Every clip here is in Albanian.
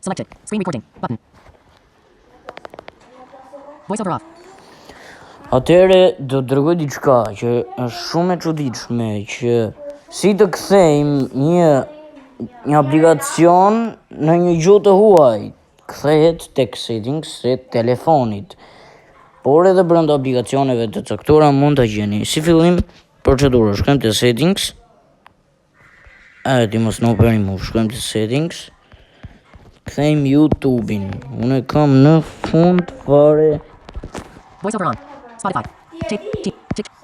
Selected. Screen recording. Button. Voiceover off. Atëre do të dërgoj diçka që është shumë e çuditshme, që si të kthejmë një aplikacion në një gjuhë të huaj. Kthehet tek settings e telefonit. Por edhe brenda aplikacioneve të caktuara mund ta gjeni. Si fillim procedurë, shkojmë te settings. Ti mos në operi mu, shkojmë te settings. Kthejmë YouTube-in. Unë kam në fund fare. Voiceover on. Spotify. Tick.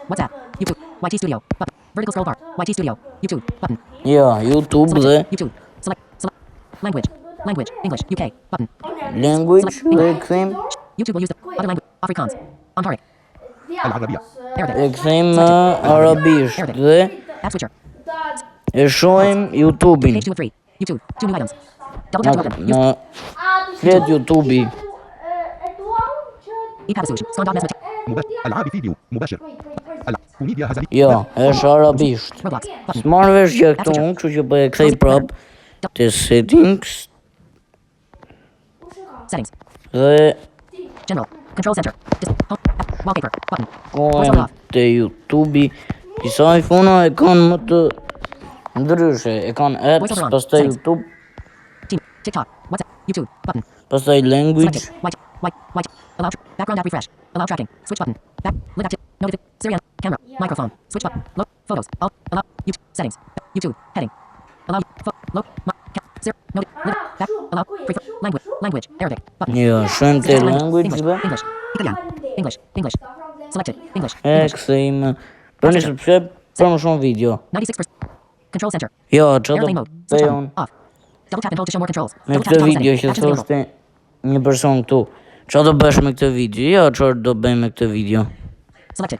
WhatsApp. YouTube. YT Studio. Button. Vertical scroll bar. YT Studio. YouTube. Button. Ja, YouTube dhe YouTube. Select. Language. English. UK. Button. language dhe kthejmë YouTube will use the other language. Afrikaans. Amharic. Arabic. e kthejmë arabisht dhe App switcher. e shohim YouTube-in. Page 2 of 3. YouTube. 2 new items. Double tap to open. Në flet YouTube-i. ePad solution. Scan.net message. ألعاب فيديو مباشر كوميديا هزلية Ja, është arabisht. Roblox. Button. S'marrë vesh gjë këtu, kështu që bëj e kthej prap te settings Settings. dhe General. Control center. Home. Wallpaper. Button. kohëm te YouTube-i. Disa iPhone-a e kanë më të ndryshe, e kanë apps, pastaj YouTube, Team. TikTok. WhatsApp. YouTube. Button. pastaj language. Selected. White. Allow. Background app refresh. Allow tracking. Switch button. Back. Link active. Notification. Siri. Camera. Microphone. Switch button. Load. Photos. Alt. Allow. YouTube. Settings. YouTube. Heading. Allow. Load. Siri. Note. Link. Back. Allow. Language. Arabic. Button. Ja, shojmë te language dhe English. Italian. English. Selected. English. e kthejmë. Bëni subscribe për më shumë video. 96%. Control center. Ja, çfarë Airplane do mode. Switch bëj on. unë Off. Double tap and hold to show more controls. me Double tap këtë to toggle video setting. që Actions available. thoshte një person këtu. Çfarë do bësh me këtë video? Ja, çfarë do bëj me këtë video? Selected.